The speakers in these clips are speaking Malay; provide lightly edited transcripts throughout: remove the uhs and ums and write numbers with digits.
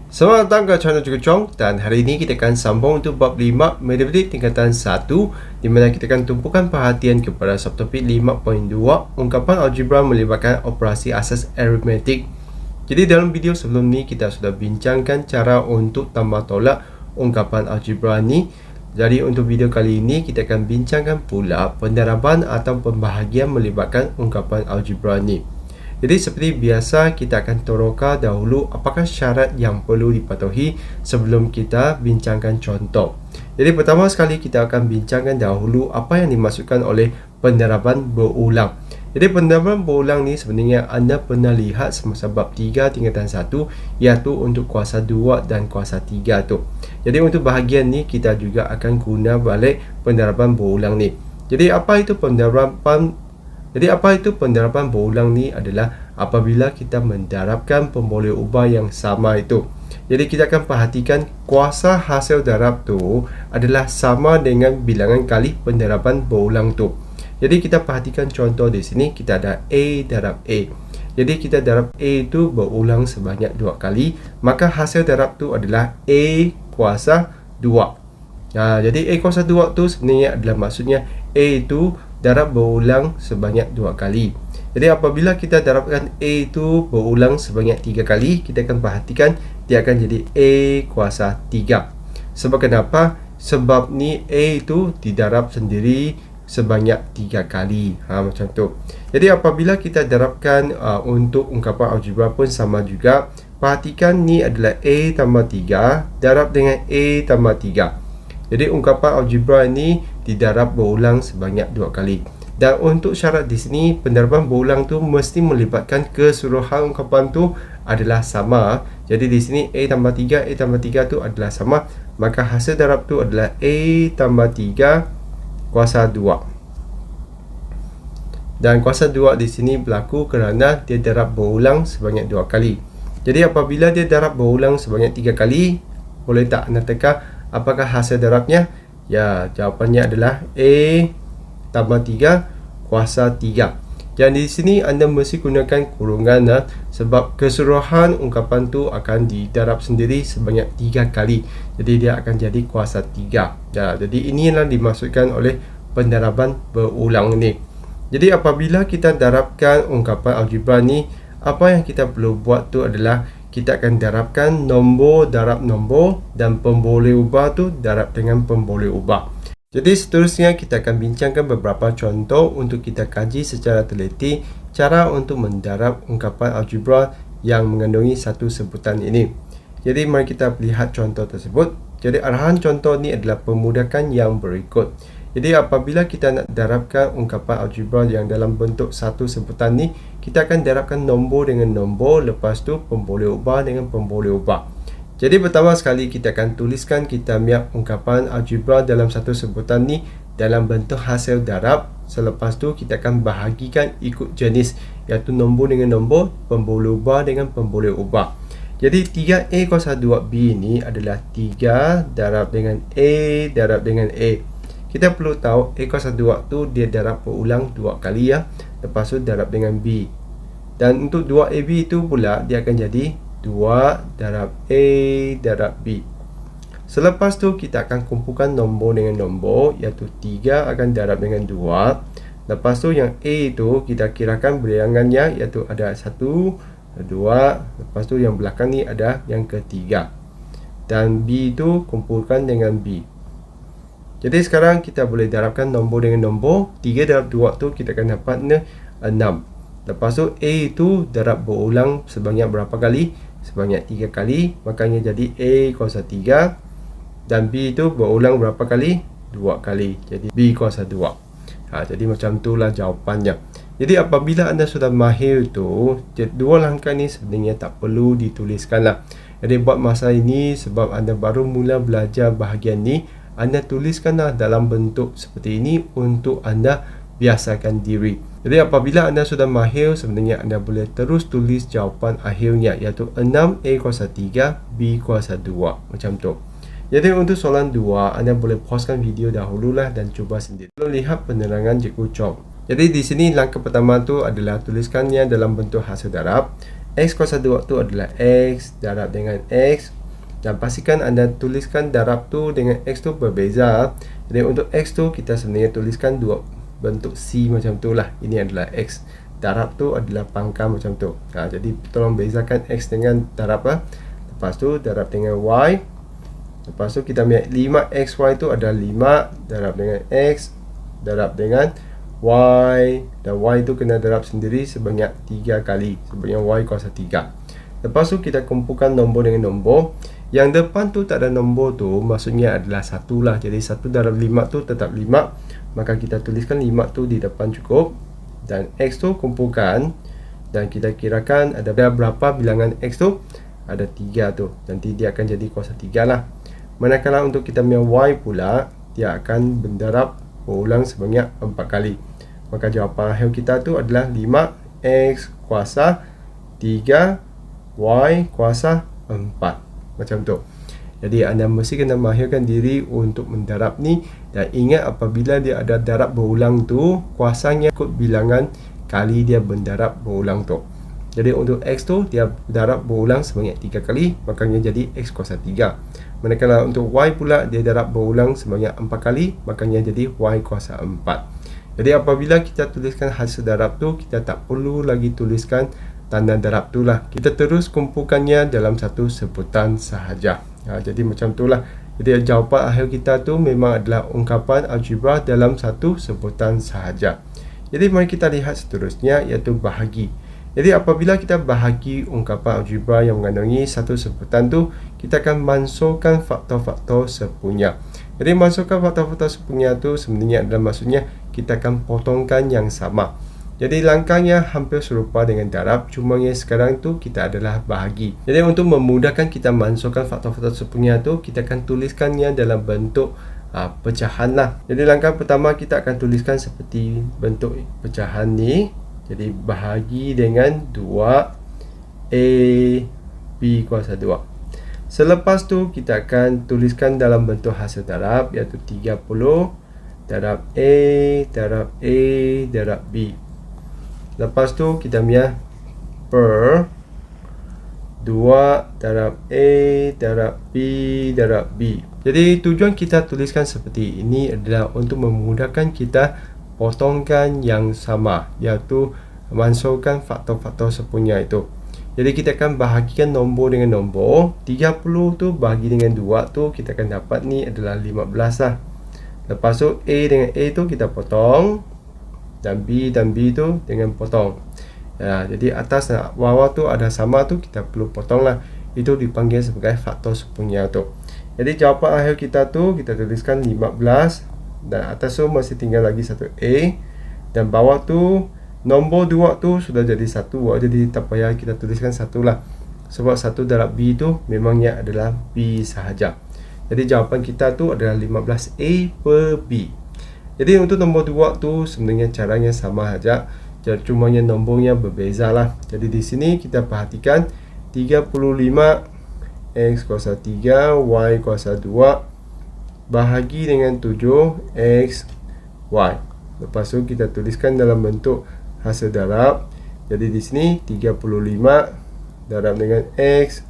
Selamat datang ke channel Cikgu Chong, dan hari ini kita akan sambung untuk bab 5 Matematik tingkatan 1, di mana kita akan tumpukan perhatian kepada subtopik 5.2 ungkapan algebra melibatkan operasi asas aritmetik. Jadi dalam video sebelum ni kita sudah bincangkan cara untuk tambah tolak ungkapan algebra ni. Jadi untuk video kali ini kita akan bincangkan pula pendaraban atau pembahagian melibatkan ungkapan algebra ni. Jadi seperti biasa kita akan toroka dahulu apakah syarat yang perlu dipatuhi sebelum kita bincangkan contoh. Jadi pertama sekali kita akan bincangkan dahulu apa yang dimaksudkan oleh pendaraban berulang. Jadi pendaraban berulang ni sebenarnya anda pernah lihat semasa bab 3 tingkatan 1, iaitu untuk kuasa 2 dan kuasa 3 tu. Jadi untuk bahagian ni kita juga akan guna balik pendaraban berulang ni. Jadi apa itu pendaraban berulang ni adalah apabila kita mendarabkan pemboleh ubah yang sama itu. Jadi kita akan perhatikan kuasa hasil darab tu adalah sama dengan bilangan kali pendaraban berulang tu. Jadi kita perhatikan contoh di sini, kita ada A darab A. Jadi kita darab A itu berulang sebanyak 2 kali, maka hasil darab tu adalah A kuasa 2. Jadi A kuasa 2 tu sebenarnya adalah maksudnya A itu darab berulang sebanyak 2 kali. Jadi apabila kita darabkan A itu berulang sebanyak 3 kali, kita akan perhatikan dia akan jadi A kuasa 3. Sebab kenapa? Sebab ni A itu didarab sendiri sebanyak 3 kali. Macam tu. Jadi apabila kita darabkan untuk ungkapan algebra pun sama juga. Perhatikan ni adalah A tambah 3 darab dengan A tambah 3. Jadi ungkapan algebra ini didarab berulang sebanyak 2 kali. Dan untuk syarat di sini, pendaraban berulang tu mesti melibatkan keseluruhan ungkapan tu adalah sama. Jadi di sini A tambah 3 tu adalah sama, maka hasil darab tu adalah A tambah 3 kuasa 2. Dan kuasa 2 di sini berlaku kerana dia darab berulang sebanyak 2 kali. Jadi apabila dia darab berulang sebanyak 3 kali, boleh tak anda teka apakah hasil darabnya? Ya, jawapannya adalah A tambah 3 kuasa 3. Dan di sini anda mesti gunakan kurungan sebab keseluruhan ungkapan tu akan didarab sendiri sebanyak 3 kali. Jadi dia akan jadi kuasa 3. Jadi inilah dimaksudkan oleh pendaraban berulang ni. Jadi apabila kita darabkan ungkapan algebra ni, apa yang kita perlu buat tu adalah kita akan darabkan nombor darab nombor dan pemboleh ubah tu darab dengan pemboleh ubah. Jadi seterusnya kita akan bincangkan beberapa contoh untuk kita kaji secara teliti cara untuk mendarab ungkapan algebra yang mengandungi satu sebutan ini. Jadi mari kita lihat contoh tersebut. Jadi arahan contoh ni adalah pemudakan yang berikut. Jadi apabila kita nak darabkan ungkapan algebra yang dalam bentuk satu sebutan ni, kita akan darabkan nombor dengan nombor, lepas tu pemboleh ubah dengan pemboleh ubah. Jadi pertama sekali kita akan tuliskan kitamiah ungkapan algebra dalam satu sebutan ni dalam bentuk hasil darab. Selepas tu kita akan bahagikan ikut jenis, iaitu nombor dengan nombor, pemboleh ubah dengan pemboleh ubah. Jadi 3A kuasa 2B ni adalah 3 darab dengan A darab dengan A. Kita perlu tahu A kuasa 2 tu dia darab berulang 2 kali ya. Lepas tu darab dengan B. Dan untuk 2AB tu pula dia akan jadi 2 darab A darab B. Selepas tu kita akan kumpulkan nombor dengan nombor, iaitu 3 akan darab dengan 2. Lepas tu yang A tu kita kirakan bilangannya, iaitu ada 1, 2. Lepas tu yang belakang ni ada yang ketiga. Dan B tu kumpulkan dengan B. Jadi sekarang kita boleh darabkan nombor dengan nombor. 3 darab 2 tu kita akan dapat 6. Lepas tu A itu darab berulang sebanyak berapa kali? Sebanyak 3 kali. Makanya jadi A kuasa 3. Dan B itu berulang berapa kali? 2 kali. Jadi B kuasa 2. Jadi macam itulah jawapannya. Jadi apabila anda sudah mahir tu, dua langkah ni sebenarnya tak perlu dituliskan lah. Jadi buat masa ini sebab anda baru mula belajar bahagian ni, anda tuliskanlah dalam bentuk seperti ini untuk anda biasakan diri. Jadi apabila anda sudah mahir, sebenarnya anda boleh terus tulis jawapan akhirnya, iaitu 6A kuasa 3 B kuasa 2. Macam tu. Jadi untuk soalan 2, anda boleh pauskan video dahululah dan cuba sendiri. Lalu lihat penerangan Cikgu Chong. Jadi di sini langkah pertama tu adalah tuliskannya dalam bentuk hasil darab. X kuasa 2 tu adalah X darab dengan X. Dan pastikan anda tuliskan darab tu dengan X tu berbeza. Jadi untuk X tu kita sebenarnya tuliskan dua bentuk C macam tu lah. Ini adalah X. Darab tu adalah pangkal macam tu. Jadi tolong bezakan X dengan darab lah. Lepas tu darab dengan Y. Lepas tu kita ambil 5XY tu adalah 5 darab dengan X darab dengan Y. Dan Y tu kena darab sendiri sebanyak 3 kali. Sebanyak Y kuasa 3. Lepas tu kita kumpulkan nombor dengan nombor. Yang depan tu tak ada nombor tu, maksudnya adalah 1 lah. Jadi 1 darab 5 tu tetap 5. Maka kita tuliskan 5 tu di depan cukup. Dan X tu kumpulkan. Dan kita kirakan ada berapa bilangan X tu. Ada 3 tu. Nanti dia akan jadi kuasa 3 lah. Manakala untuk kita punya Y pula, dia akan berdarab berulang sebanyak 4 kali. Maka jawapan akhir kita tu adalah 5X kuasa 3 Y kuasa 4. Macam tu. Jadi anda mesti kena mahirkan diri untuk mendarab ni. Dan ingat apabila dia ada darab berulang tu, kuasanya ikut bilangan kali dia berdarab berulang tu. Jadi untuk X tu dia darab berulang sebanyak 3 kali, makanya jadi X kuasa 3. Manakala untuk Y pula dia darab berulang sebanyak 4 kali, makanya jadi Y kuasa 4. Jadi apabila kita tuliskan hasil darab tu, kita tak perlu lagi tuliskan tanda darab tu lah. Kita terus kumpulkannya dalam satu sebutan sahaja. Jadi macam tu lah. Jadi jawapan akhir kita tu memang adalah ungkapan algebra dalam satu sebutan sahaja. Jadi mari kita lihat seterusnya, iaitu bahagi. Jadi apabila kita bahagi ungkapan algebra yang mengandungi satu sebutan tu, kita akan masukkan faktor-faktor sepunya. Jadi masukkan faktor-faktor sepunya tu sebenarnya adalah maksudnya kita akan potongkan yang sama. Jadi langkahnya hampir serupa dengan darab, cuma yang sekarang tu kita adalah bahagi. Jadi untuk memudahkan kita masukkan faktor-faktor sepunya tu, kita akan tuliskannya dalam bentuk pecahan lah. Jadi langkah pertama kita akan tuliskan seperti bentuk pecahan ni. Jadi bahagi dengan 2 B kuasa 2. Selepas tu kita akan tuliskan dalam bentuk hasil darab, iaitu 30 darab A darab B. Lepas tu kita punya per 2 darab A darab B darab B. Jadi tujuan kita tuliskan seperti ini adalah untuk memudahkan kita potongkan yang sama, iaitu masukkan faktor-faktor sepunya itu. Jadi kita akan bahagikan nombor dengan nombor. 30 tu bahagi dengan 2 tu kita akan dapat ni adalah 15 lah. Lepas tu A dengan A tu kita potong, dan B tu dengan potong. Jadi atas dan bawah tu ada sama tu kita perlu potong lah. Itu dipanggil sebagai faktor sepunya tu. Jadi jawapan akhir kita tu kita tuliskan 15. Dan atas tu masih tinggal lagi satu A. Dan bawah tu nombor 2 tu sudah jadi 1. Jadi tak payah kita tuliskan 1 lah. Sebab 1 darab B tu memangnya adalah B sahaja. Jadi jawapan kita tu adalah 15A per B. Jadi untuk nombor 2 tu sebenarnya caranya sama saja, cuma yang nombornya berbeza lah. Jadi di sini kita perhatikan 35 X kuasa 3 Y kuasa 2 bahagi dengan 7 X Y. Lepas tu kita tuliskan dalam bentuk hasil darab. Jadi di sini 35 darab dengan X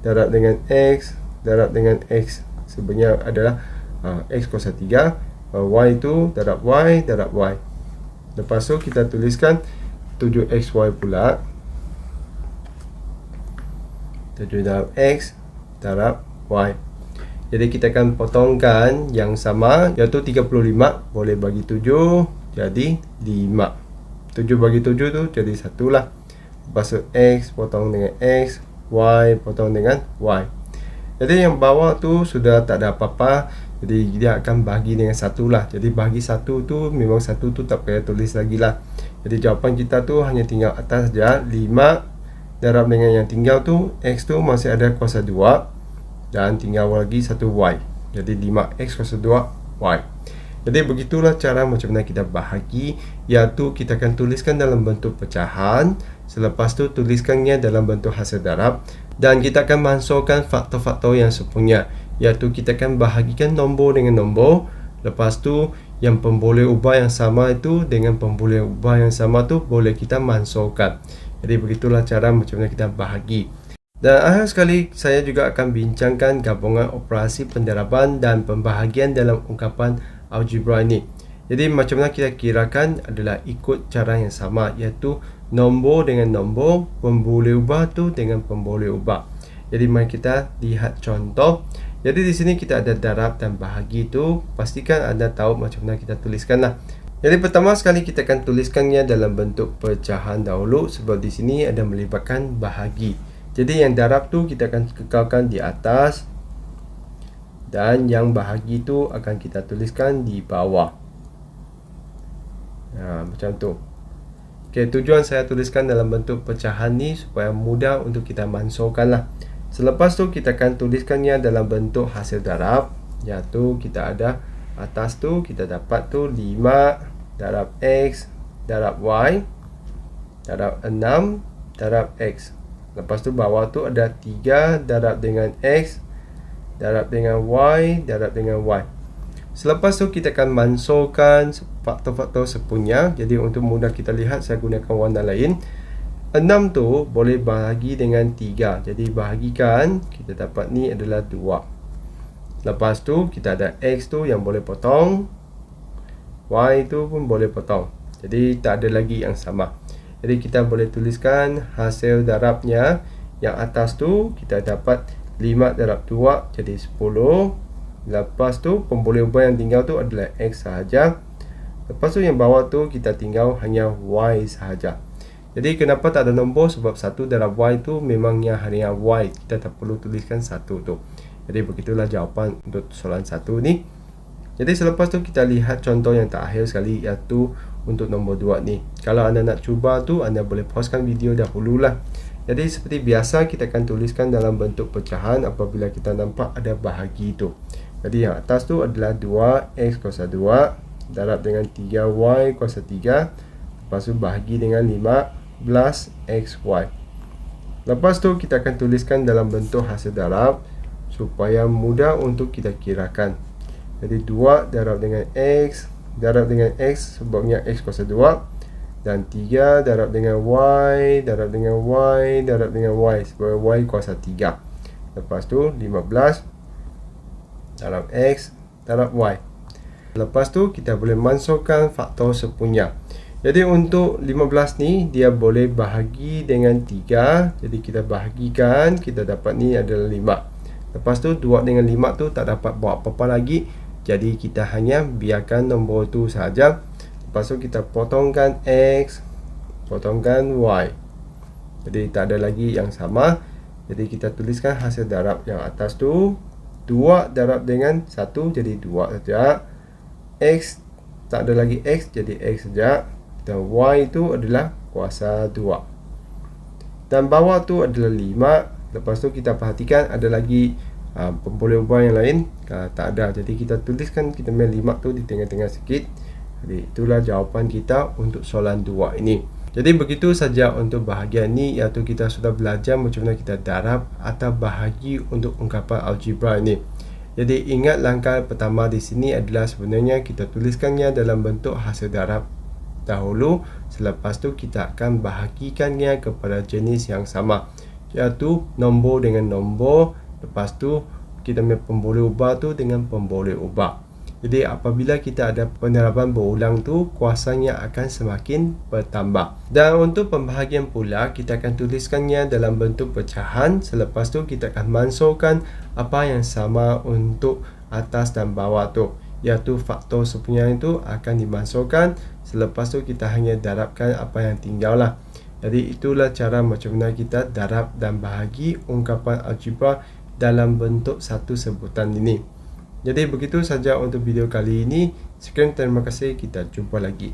darab dengan X darab dengan X sebenarnya adalah X kuasa 3. Y itu darab Y darab Y. Lepas tu kita tuliskan 7XY pula. 7 darab X darab Y. Jadi kita akan potongkan yang sama, iaitu 35 boleh bagi 7 jadi 5. 7 bagi 7 tu jadi 1 lah. Lepas tu X potong dengan X, Y potong dengan Y. Jadi yang bawah tu sudah tak ada apa-apa. Jadi dia akan bahagi dengan 1 lah. Jadi bahagi 1 tu memang 1 tu tak payah tulis lagi lah. Jadi jawapan kita tu hanya tinggal atas saja. 5 darab dengan yang tinggal tu X tu masih ada kuasa 2. Dan tinggal lagi 1 Y. Jadi 5X kuasa 2 Y. Jadi begitulah cara macam mana kita bahagi, iaitu kita akan tuliskan dalam bentuk pecahan. Selepas tu tuliskannya dalam bentuk hasil darab. Dan kita akan masukkan faktor-faktor yang sepunya, iaitu kita akan bahagikan nombor dengan nombor. Lepas tu yang pemboleh ubah yang sama itu dengan pemboleh ubah yang sama tu boleh kita masukkan. Jadi begitulah cara macam mana kita bahagi. Dan akhir sekali, saya juga akan bincangkan gabungan operasi pendaraban dan pembahagian dalam ungkapan algebra ini. Jadi macam mana kita kirakan adalah ikut cara yang sama, iaitu nombor dengan nombor, pemboleh ubah tu dengan pemboleh ubah. Jadi mari kita lihat contoh. Jadi di sini kita ada darab dan bahagi tu. Pastikan anda tahu macam mana kita tuliskanlah. Jadi pertama sekali kita akan tuliskannya dalam bentuk pecahan dahulu, sebab di sini ada melibatkan bahagi. Jadi yang darab tu kita akan kekalkan di atas dan yang bahagi tu akan kita tuliskan di bawah. Macam tu. Okay, tujuan saya tuliskan dalam bentuk pecahan ni supaya mudah untuk kita mansurkan lah. Selepas tu kita akan tuliskannya dalam bentuk hasil darab, iaitu kita ada atas tu kita dapat tu 5 darab X darab Y darab 6 darab X. Lepas tu bawah tu ada 3 darab dengan X darab dengan Y darab dengan Y. Selepas tu kita akan mansurkan faktor-faktor sepunya. Jadi untuk mudah kita lihat, saya gunakan warna lain. 6 tu boleh bahagi dengan 3. Jadi bahagikan, kita dapat ni adalah 2. Lepas tu kita ada X tu yang boleh potong, Y tu pun boleh potong. Jadi tak ada lagi yang sama. Jadi kita boleh tuliskan hasil darabnya. Yang atas tu kita dapat 5 darab 2 jadi 10. Lepas tu pemboleh ubah yang tinggal tu adalah X sahaja. Lepas tu yang bawah tu kita tinggal hanya Y sahaja. Jadi kenapa tak ada nombor? Sebab 1 darab Y tu memangnya hanya Y. Kita tak perlu tuliskan 1 tu. Jadi begitulah jawapan untuk soalan 1 ni. Jadi selepas tu kita lihat contoh yang terakhir sekali, iaitu untuk nombor 2 ni. Kalau anda nak cuba tu, anda boleh pausekan video dahululah. Jadi seperti biasa kita akan tuliskan dalam bentuk pecahan apabila kita nampak ada bahagi tu. Jadi yang atas tu adalah 2x kuasa 2 darab dengan 3y kuasa 3. Lepas tu bahagi dengan 15xy. Lepas tu kita akan tuliskan dalam bentuk hasil darab supaya mudah untuk kita kirakan. Jadi 2 darab dengan x darab dengan x sebabnya x kuasa 2. Dan 3 darab dengan y darab dengan y darab dengan y sebab y kuasa 3. Lepas tu 15 darab X darab Y. Lepas tu kita boleh mansurkan faktor sepunya. Jadi untuk 15 ni dia boleh bahagi dengan 3. Jadi kita bahagikan, kita dapat ni adalah 5. Lepas tu 2 dengan 5 tu tak dapat buat apa-apa lagi. Jadi kita hanya biarkan nombor tu saja. Lepas tu kita potongkan X, potongkan Y. Jadi tak ada lagi yang sama. Jadi kita tuliskan hasil darab yang atas tu 2 darab dengan 1 jadi 2 saja. X tak ada lagi X jadi X saja. Dan Y itu adalah kuasa 2. Dan bawah tu adalah 5. Lepas tu kita perhatikan ada lagi pemboleh ubah yang lain. Tak ada. Jadi kita tuliskan, kita main 5 tu di tengah-tengah sikit. Jadi itulah jawapan kita untuk soalan 2 ini. Jadi begitu saja untuk bahagian ni, iaitu kita sudah belajar macam mana kita darab atau bahagi untuk ungkapan algebra ini. Jadi ingat langkah pertama di sini adalah sebenarnya kita tuliskannya dalam bentuk hasil darab dahulu. Selepas tu kita akan bahagikannya kepada jenis yang sama, iaitu nombor dengan nombor. Lepas tu kita punya pemboleh ubah tu dengan pemboleh ubah. Jadi apabila kita ada pendaraban berulang tu, kuasanya akan semakin bertambah. Dan untuk pembahagian pula, kita akan tuliskannya dalam bentuk pecahan. Selepas tu kita akan mansurkan apa yang sama untuk atas dan bawah tu, iaitu faktor sepunya itu akan dimansurkan. Selepas tu kita hanya darabkan apa yang tinggal lah. Jadi itulah cara macam mana kita darab dan bahagi ungkapan algebra dalam bentuk satu sebutan ini. Jadi begitu saja untuk video kali ini. Sekian, terima kasih, kita jumpa lagi.